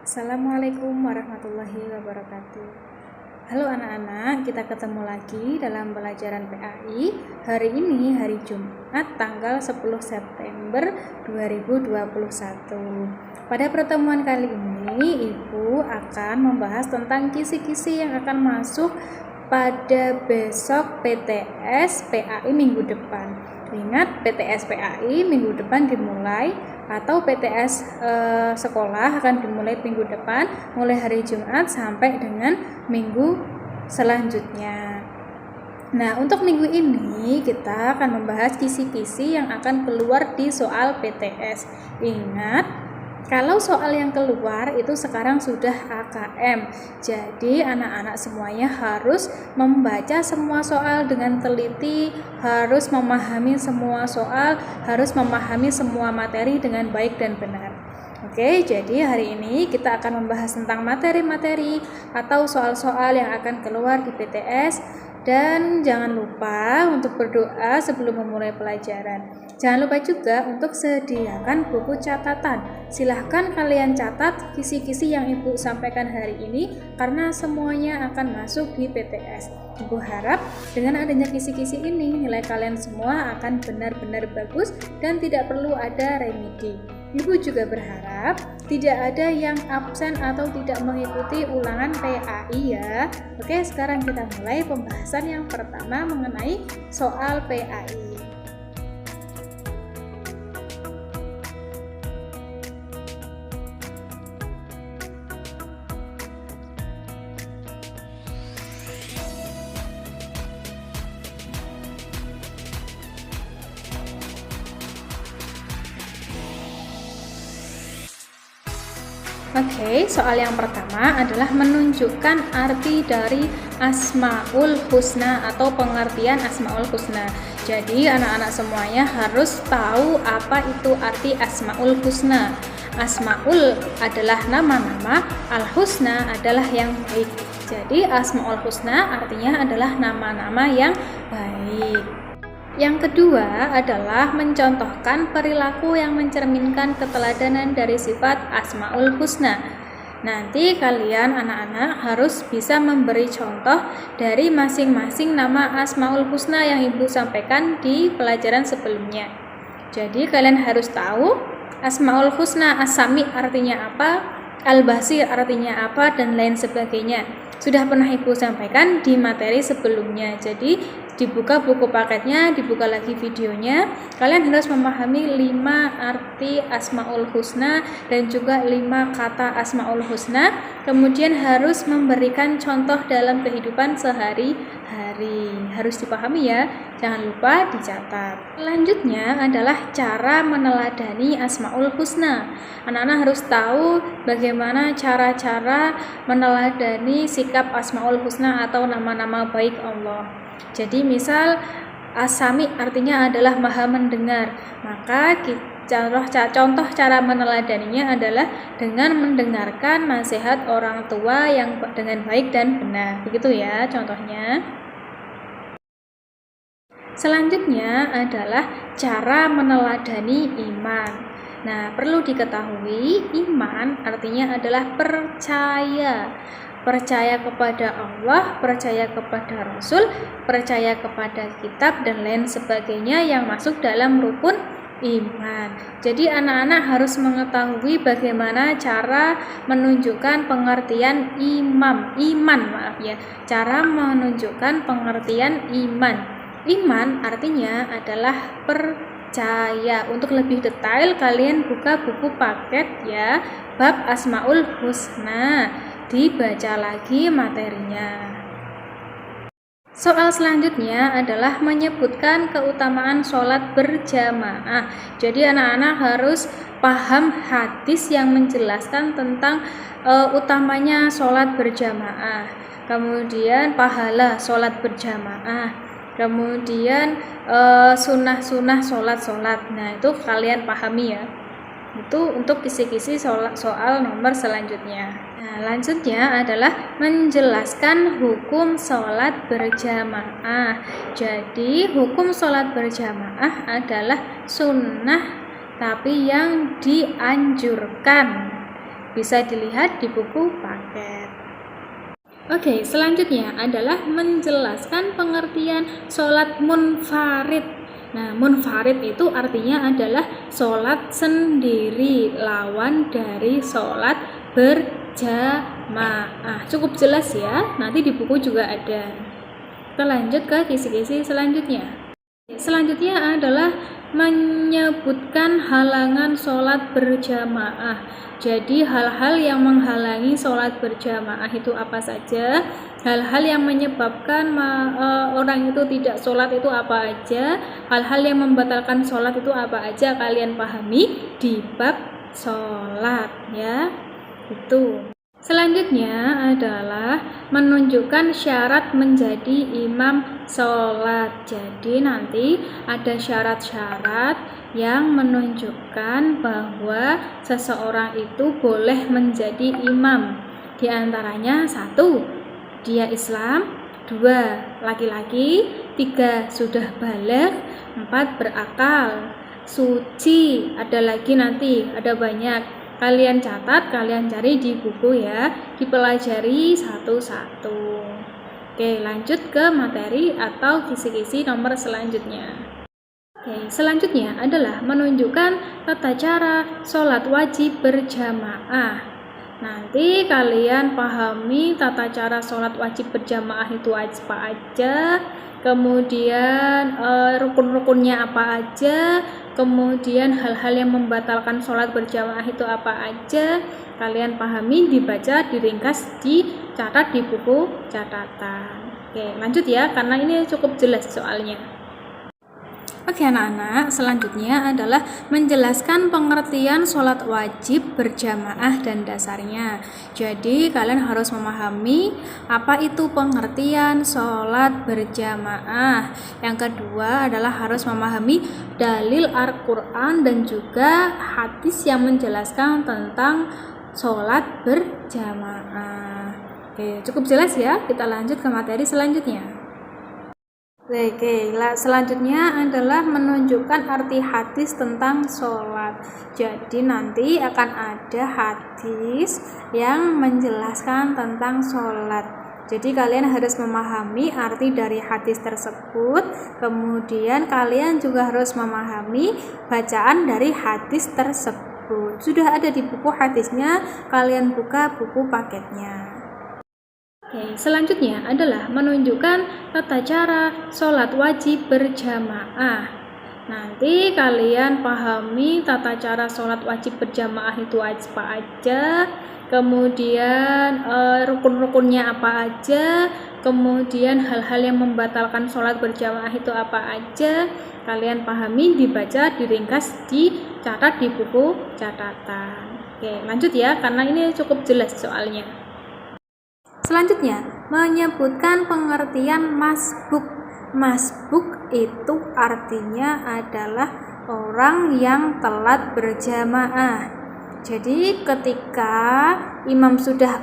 Assalamualaikum warahmatullahi wabarakatuh. Halo anak-anak, kita ketemu lagi dalam pelajaran PAI. Hari ini hari Jumat tanggal 10 September 2021. Pada pertemuan kali ini, Ibu akan membahas tentang kisi-kisi yang akan masuk pada besok PTS PAI minggu depan. Ingat, PTS PAI minggu depan dimulai, atau PTS sekolah akan dimulai minggu depan, mulai hari Jumat sampai dengan minggu selanjutnya. Nah, untuk minggu ini kita akan membahas kisi-kisi yang akan keluar di soal PTS. Ingat, kalau soal yang keluar itu sekarang sudah AKM. Jadi anak-anak semuanya harus membaca semua soal dengan teliti, harus memahami semua soal, harus memahami semua materi dengan baik dan benar. Oke, jadi hari ini kita akan membahas tentang materi-materi atau soal-soal yang akan keluar di PTS. Dan jangan lupa untuk berdoa sebelum memulai pelajaran. Jangan lupa juga untuk sediakan buku catatan. Silahkan kalian catat kisi-kisi yang Ibu sampaikan hari ini, karena semuanya akan masuk di PTS. Ibu harap dengan adanya kisi-kisi ini, nilai kalian semua akan benar-benar bagus dan tidak perlu ada remedi. Ibu juga berharap tidak ada yang absen atau tidak mengikuti ulangan PAI ya. Oke, sekarang kita mulai pembahasan yang pertama mengenai soal PAI. Oke, soal yang pertama adalah menunjukkan arti dari Asmaul Husna atau pengertian Asmaul Husna. Jadi anak-anak semuanya harus tahu apa itu arti Asmaul Husna. Asmaul adalah nama-nama, Al-Husna adalah yang baik. Jadi Asmaul Husna artinya adalah nama-nama yang baik. Yang kedua adalah mencontohkan perilaku yang mencerminkan keteladanan dari sifat Asmaul Husna. Nanti kalian anak-anak harus bisa memberi contoh dari masing-masing nama Asmaul Husna yang Ibu sampaikan di pelajaran sebelumnya. Jadi kalian harus tahu Asmaul Husna, As-Sami artinya apa, Al-Basir artinya apa, dan lain sebagainya. Sudah pernah Ibu sampaikan di materi sebelumnya. Jadi dibuka buku paketnya, dibuka lagi videonya. Kalian harus memahami 5 arti Asmaul Husna dan juga 5 kata Asmaul Husna. Kemudian harus memberikan contoh dalam kehidupan sehari-hari. Harus dipahami ya, jangan lupa dicatat. Selanjutnya adalah cara meneladani Asmaul Husna. Anak-anak harus tahu bagaimana cara-cara meneladani sikap Asmaul Husna atau nama-nama baik Allah. Jadi misal As-Sami artinya adalah maha mendengar, maka contoh cara meneladaninya adalah dengan mendengarkan nasihat orang tua yang dengan baik dan benar. Begitu ya contohnya. Selanjutnya adalah cara meneladani iman. Nah, perlu diketahui iman artinya adalah percaya. Percaya kepada Allah, percaya kepada Rasul, percaya kepada kitab, dan lain sebagainya yang masuk dalam rukun iman. Jadi anak-anak harus mengetahui bagaimana cara menunjukkan pengertian cara menunjukkan pengertian iman. Iman artinya adalah percaya. Untuk lebih detail kalian buka buku paket ya, bab Asmaul Husna. Dibaca lagi materinya. Soal selanjutnya adalah menyebutkan keutamaan sholat berjamaah. Jadi anak-anak harus paham hadis yang menjelaskan tentang utamanya sholat berjamaah, kemudian pahala sholat berjamaah, kemudian sunnah-sunnah sholat. Nah, itu kalian pahami ya. Itu untuk kisi-kisi soal nomor selanjutnya. Nah, lanjutnya adalah menjelaskan hukum sholat berjamaah. Jadi hukum sholat berjamaah adalah sunnah tapi yang dianjurkan. Bisa dilihat di buku paket. Oke, selanjutnya adalah menjelaskan pengertian sholat munfarid. Nah, munfarid itu artinya adalah sholat sendiri, lawan dari sholat berjamaah. Cukup jelas ya, nanti di buku juga ada. Kita lanjut ke kisi-kisi selanjutnya. Selanjutnya adalah menyebutkan halangan sholat berjamaah. Jadi hal-hal yang menghalangi sholat berjamaah itu apa saja? Hal-hal yang menyebabkan orang itu tidak sholat itu apa aja? Hal-hal yang membatalkan sholat itu apa aja? Kalian pahami di bab sholat ya. Itu. Selanjutnya adalah menunjukkan syarat menjadi imam sholat. Jadi nanti ada syarat-syarat yang menunjukkan bahwa seseorang itu boleh menjadi imam. Di antaranya 1, dia Islam, 2, laki-laki, 3, sudah baligh, 4, berakal, suci, ada lagi nanti, ada banyak. Kalian catat, kalian cari di buku ya, dipelajari satu-satu. Oke, lanjut ke materi atau kisi-kisi nomor selanjutnya. Oke, selanjutnya adalah menunjukkan tata cara sholat wajib berjamaah. Nanti kalian pahami tata cara sholat wajib berjamaah itu apa aja, kemudian rukun-rukunnya apa aja, kemudian hal-hal yang membatalkan sholat berjamaah itu apa aja. Kalian pahami, dibaca, diringkas, dicatat di buku catatan. Oke, lanjut ya, karena ini cukup jelas soalnya. Oke anak-anak, selanjutnya adalah menjelaskan pengertian sholat wajib berjamaah dan dasarnya. Jadi kalian harus memahami apa itu pengertian sholat berjamaah. Yang kedua adalah harus memahami dalil Al-Quran dan juga hadis yang menjelaskan tentang sholat berjamaah. Oke, cukup jelas ya, kita lanjut ke materi selanjutnya. Oke, selanjutnya adalah menunjukkan arti hadis tentang sholat. Jadi nanti akan ada hadis yang menjelaskan tentang sholat. Jadi kalian harus memahami arti dari hadis tersebut. Kemudian kalian juga harus memahami bacaan dari hadis tersebut. Sudah ada di buku hadisnya, kalian buka buku paketnya. Oke, selanjutnya adalah menunjukkan tata cara sholat wajib berjamaah. Nanti kalian pahami tata cara sholat wajib berjamaah itu apa aja, kemudian rukun-rukunnya apa aja, kemudian hal-hal yang membatalkan sholat berjamaah itu apa aja. Kalian pahami, dibaca, diringkas, dicatat di buku catatan. Oke, lanjut ya, karena ini cukup jelas soalnya. Selanjutnya, menyebutkan pengertian masbuk. Masbuk itu artinya adalah orang yang telat berjamaah. Jadi ketika imam sudah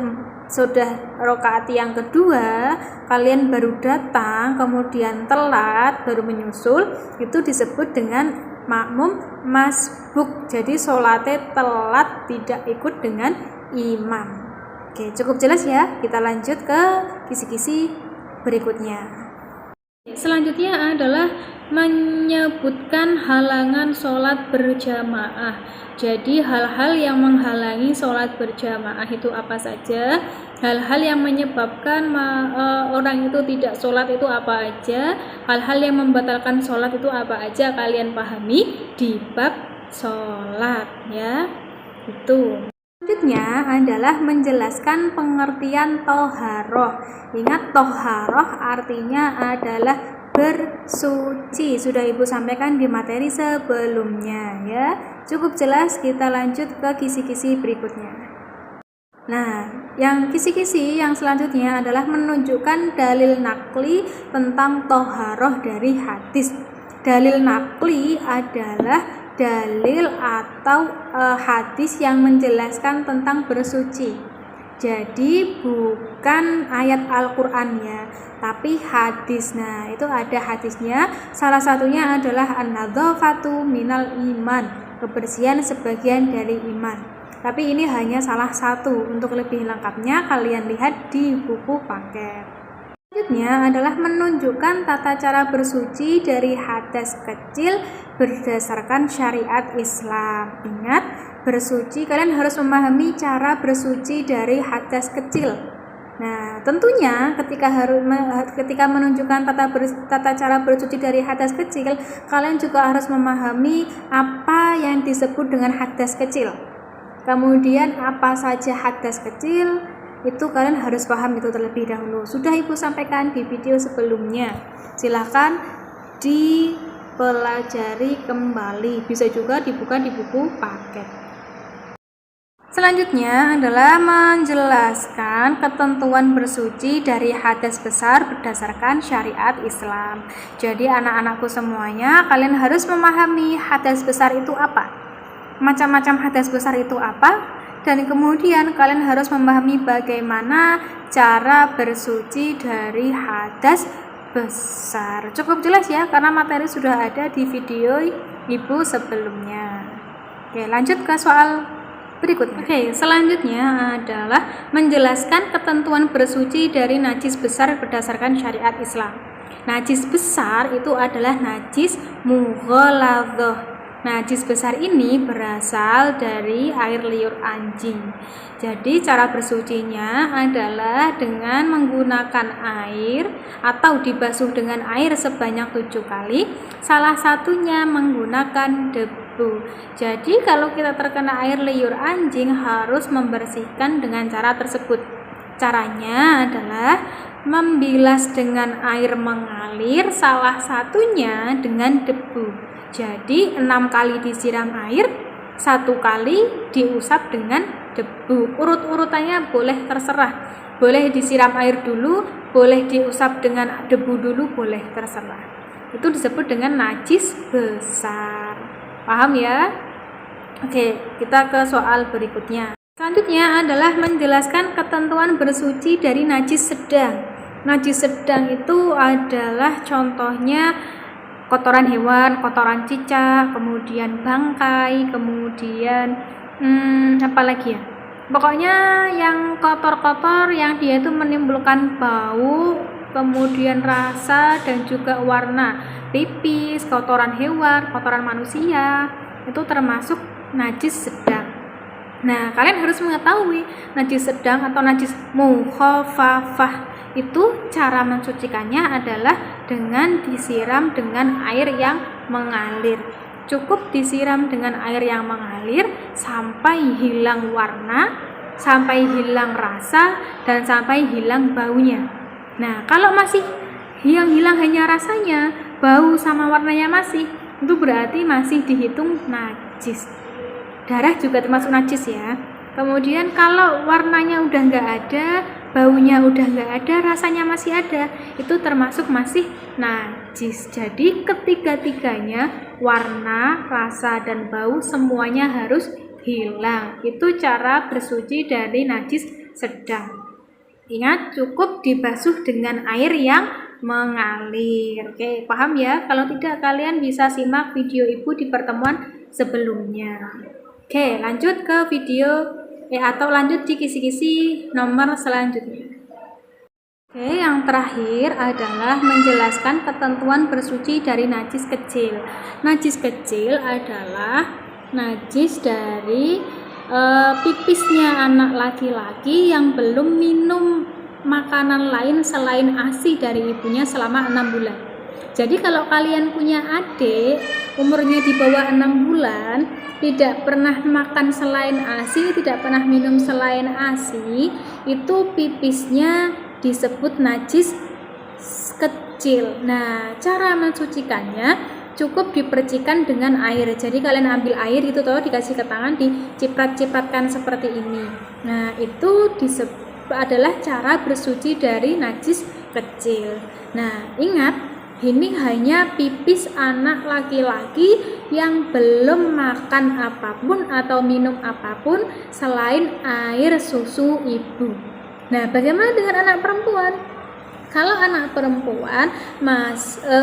rakaat yang kedua, kalian baru datang, kemudian telat, baru menyusul, itu disebut dengan makmum masbuk. Jadi sholatnya telat, tidak ikut dengan imam. Oke, cukup jelas ya. Kita lanjut ke kisi-kisi berikutnya. Selanjutnya adalah menyebutkan halangan sholat berjamaah. Jadi hal-hal yang menghalangi sholat berjamaah itu apa saja? Hal-hal yang menyebabkan orang itu tidak sholat itu apa aja? Hal-hal yang membatalkan sholat itu apa aja? Kalian pahami di bab sholat ya. Itu. Selanjutnya adalah menjelaskan pengertian toharoh. Ingat, toharoh artinya adalah bersuci. Sudah Ibu sampaikan di materi sebelumnya ya. Cukup jelas, kita lanjut ke kisi-kisi berikutnya. Nah, yang kisi-kisi yang selanjutnya adalah menunjukkan dalil nakli tentang toharoh dari hadis. Dalil nakli adalah dalil atau hadis yang menjelaskan tentang bersuci. Jadi bukan ayat Al-Qur'annya, tapi hadis. Nah, itu ada hadisnya. Salah satunya adalah an-nadzafatu minal iman, kebersihan sebagian dari iman. Tapi ini hanya salah satu. Untuk lebih lengkapnya kalian lihat di buku paket. Selanjutnya adalah menunjukkan tata cara bersuci dari hadas kecil berdasarkan syariat Islam. Ingat, bersuci kalian harus memahami cara bersuci dari hadas kecil. Nah, tentunya ketika menunjukkan tata cara bersuci dari hadas kecil, kalian juga harus memahami apa yang disebut dengan hadas kecil. Kemudian apa saja hadas kecil, itu kalian harus paham itu terlebih dahulu. Sudah Ibu sampaikan di video sebelumnya. Silahkan dipelajari kembali. Bisa juga dibuka di buku paket. Selanjutnya adalah menjelaskan ketentuan bersuci dari hadas besar berdasarkan syariat Islam. Jadi anak-anakku semuanya, kalian harus memahami hadas besar itu apa. Macam-macam hadas besar itu apa? Dan kemudian kalian harus memahami bagaimana cara bersuci dari hadas besar. Cukup jelas ya, karena materi sudah ada di video Ibu sebelumnya. Oke, lanjut ke soal berikutnya. Oke, selanjutnya adalah menjelaskan ketentuan bersuci dari najis besar berdasarkan syariat Islam. Najis besar itu adalah najis mughaladzah. Najis besar ini berasal dari air liur anjing. Jadi cara bersucinya adalah dengan menggunakan air atau dibasuh dengan air sebanyak 7 kali. Salah satunya menggunakan debu. Jadi kalau kita terkena air liur anjing harus membersihkan dengan cara tersebut. Caranya adalah membilas dengan air mengalir, salah satunya dengan debu. Jadi 6 kali disiram air, 1 kali diusap dengan debu. Urut-urutannya boleh terserah. Boleh disiram air dulu, boleh diusap dengan debu dulu, boleh terserah. Itu disebut dengan najis besar. Paham ya? Oke, kita ke soal berikutnya. Selanjutnya adalah menjelaskan ketentuan bersuci dari najis sedang. Najis sedang itu adalah contohnya kotoran hewan, kotoran cicak, kemudian bangkai, kemudian apa lagi ya? Pokoknya yang kotor-kotor yang dia itu menimbulkan bau, kemudian rasa dan juga warna. Pipis, kotoran hewan, kotoran manusia, itu termasuk najis sedang. Nah, kalian harus mengetahui najis sedang atau najis mukhafafah itu cara mensucikannya adalah dengan disiram dengan air yang mengalir. Cukup disiram dengan air yang mengalir sampai hilang warna, sampai hilang rasa, dan sampai hilang baunya. Nah, kalau masih yang hilang hanya rasanya, bau sama warnanya masih, itu berarti masih dihitung najis. Darah juga termasuk najis ya. Kemudian kalau warnanya udah nggak ada, baunya udah nggak ada, rasanya masih ada, itu termasuk masih najis. Jadi ketiga-tiganya, warna, rasa, dan bau semuanya harus hilang. Itu cara bersuci dari najis sedang. Ingat, cukup dibasuh dengan air yang mengalir. Oke, paham ya? Kalau tidak, kalian bisa simak video Ibu di pertemuan sebelumnya. Oke, lanjut ke video atau lanjut di kisi-kisi nomor selanjutnya. Oke, yang terakhir adalah menjelaskan ketentuan bersuci dari najis kecil. Najis kecil adalah najis dari pipisnya anak laki-laki yang belum minum makanan lain selain ASI dari ibunya selama 6 bulan. Jadi kalau kalian punya adik umurnya di bawah 6 bulan, tidak pernah makan selain ASI, tidak pernah minum selain ASI, itu pipisnya disebut najis kecil. Nah, cara mensucikannya cukup dipercikan dengan air. Jadi kalian ambil air itu tahu, dikasih ke tangan, diciprat-cipratkan seperti ini. Nah, itu adalah cara bersuci dari najis kecil. Nah, ingat, ini hanya pipis anak laki-laki yang belum makan apapun atau minum apapun selain air susu ibu. Nah, bagaimana dengan anak perempuan? Kalau anak perempuan,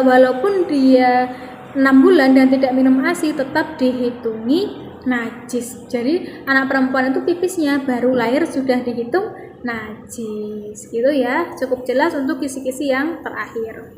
walaupun dia 6 bulan dan tidak minum ASI, tetap dihitungi najis. Jadi anak perempuan itu pipisnya baru lahir sudah dihitung najis gitu ya. Cukup jelas untuk kisi-kisi yang terakhir.